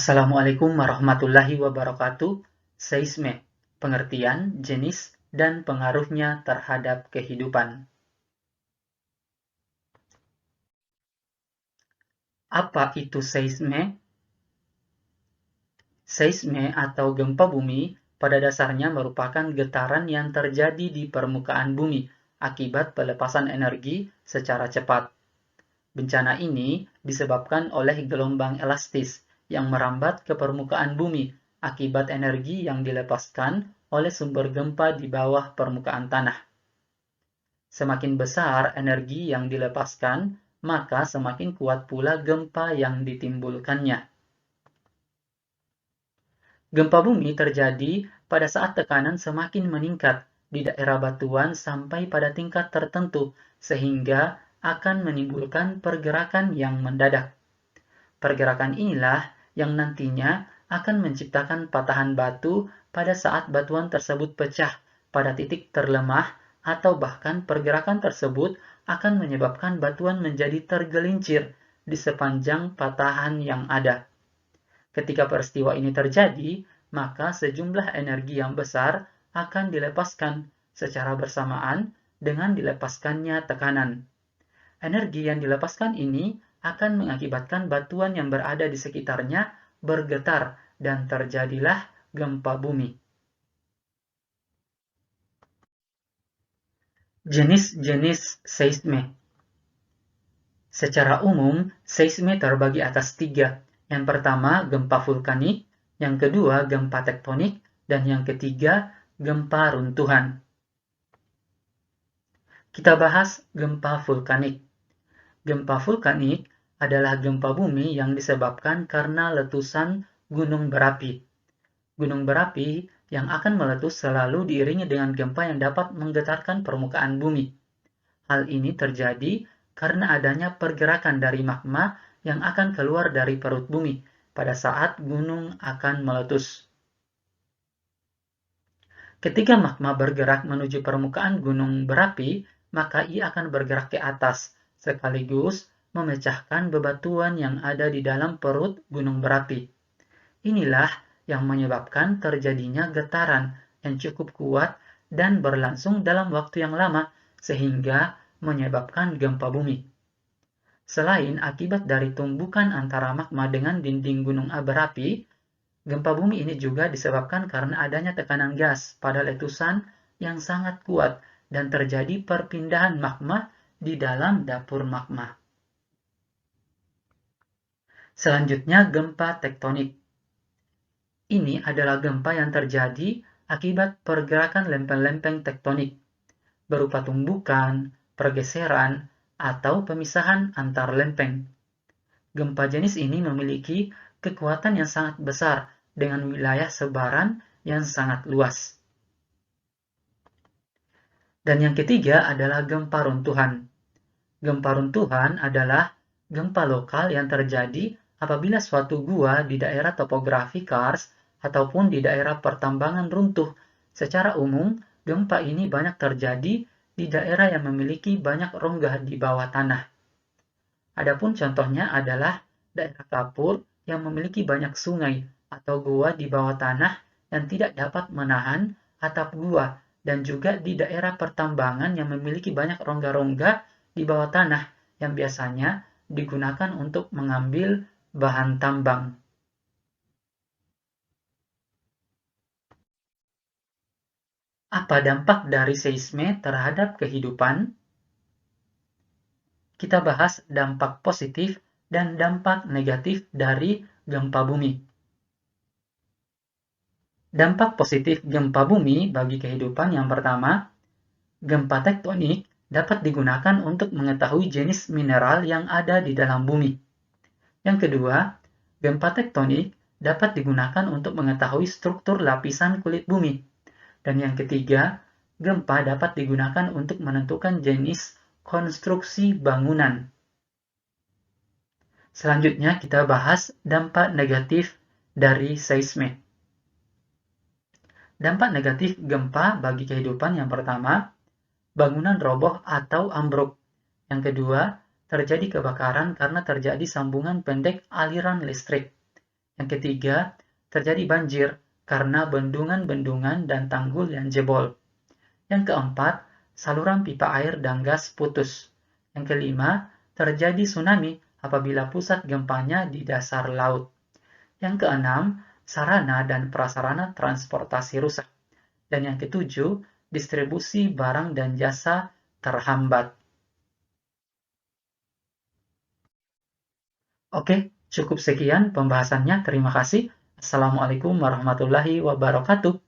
Assalamualaikum warahmatullahi wabarakatuh. Seisme, pengertian, jenis, dan pengaruhnya terhadap kehidupan. Apa itu seisme? Seisme atau gempa bumi pada dasarnya merupakan getaran yang terjadi di permukaan bumi akibat pelepasan energi secara cepat. Bencana ini disebabkan oleh gelombang elastis yang merambat ke permukaan bumi akibat energi yang dilepaskan oleh sumber gempa di bawah permukaan tanah. Semakin besar energi yang dilepaskan, maka semakin kuat pula gempa yang ditimbulkannya. Gempa bumi terjadi pada saat tekanan semakin meningkat di daerah batuan sampai pada tingkat tertentu, sehingga akan menimbulkan pergerakan yang mendadak. Pergerakan inilah yang nantinya akan menciptakan patahan batu pada saat batuan tersebut pecah pada titik terlemah, atau bahkan pergerakan tersebut akan menyebabkan batuan menjadi tergelincir di sepanjang patahan yang ada. Ketika peristiwa ini terjadi, maka sejumlah energi yang besar akan dilepaskan secara bersamaan dengan dilepaskannya tekanan. Energi yang dilepaskan ini akan mengakibatkan batuan yang berada di sekitarnya bergetar dan terjadilah gempa bumi. Jenis-jenis seisme. Secara umum, seisme terbagi atas 3. Yang pertama, gempa vulkanik, yang kedua, gempa tektonik, dan yang ketiga, gempa runtuhan. Kita bahas gempa vulkanik. Gempa vulkanik adalah gempa bumi yang disebabkan karena letusan gunung berapi. Gunung berapi yang akan meletus selalu diiringi dengan gempa yang dapat menggetarkan permukaan bumi. Hal ini terjadi karena adanya pergerakan dari magma yang akan keluar dari perut bumi pada saat gunung akan meletus. Ketika magma bergerak menuju permukaan gunung berapi, maka ia akan bergerak ke atas, sekaligus memecahkan bebatuan yang ada di dalam perut gunung berapi. Inilah yang menyebabkan terjadinya getaran yang cukup kuat dan berlangsung dalam waktu yang lama, sehingga menyebabkan gempa bumi. Selain akibat dari tumbukan antara magma dengan dinding gunung berapi, gempa bumi ini juga disebabkan karena adanya tekanan gas pada letusan yang sangat kuat dan terjadi perpindahan magma di dalam dapur magma. Selanjutnya, gempa tektonik. Ini adalah gempa yang terjadi akibat pergerakan lempeng-lempeng tektonik, berupa tumbukan, pergeseran, atau pemisahan antar lempeng. Gempa jenis ini memiliki kekuatan yang sangat besar dengan wilayah sebaran yang sangat luas. Dan yang ketiga adalah gempa runtuhan. Gempa runtuhan adalah gempa lokal yang terjadi apabila suatu gua di daerah topografi kars ataupun di daerah pertambangan runtuh. Secara umum, gempa ini banyak terjadi di daerah yang memiliki banyak rongga di bawah tanah. Adapun contohnya adalah daerah kapur yang memiliki banyak sungai atau gua di bawah tanah yang tidak dapat menahan atap gua, dan juga di daerah pertambangan yang memiliki banyak rongga-rongga di bawah tanah yang biasanya digunakan untuk mengambil bahan tambang. Apa dampak dari seisme terhadap kehidupan? Kita bahas dampak positif dan dampak negatif dari gempa bumi. Dampak positif gempa bumi bagi kehidupan yang pertama, gempa tektonik dapat digunakan untuk mengetahui jenis mineral yang ada di dalam bumi. Yang kedua, gempa tektonik dapat digunakan untuk mengetahui struktur lapisan kulit bumi. Dan yang ketiga, gempa dapat digunakan untuk menentukan jenis konstruksi bangunan. Selanjutnya kita bahas dampak negatif dari seisme. Dampak negatif gempa bagi kehidupan yang pertama, bangunan roboh atau ambruk. Yang kedua, terjadi kebakaran karena terjadi sambungan pendek aliran listrik. Yang ketiga, terjadi banjir karena bendungan-bendungan dan tanggul yang jebol. Yang keempat, saluran pipa air dan gas putus. Yang kelima, terjadi tsunami apabila pusat gempanya di dasar laut. Yang keenam, sarana dan prasarana transportasi rusak. Dan yang ketujuh, distribusi barang dan jasa terhambat. Oke, cukup sekian pembahasannya. Terima kasih. Assalamualaikum warahmatullahi wabarakatuh.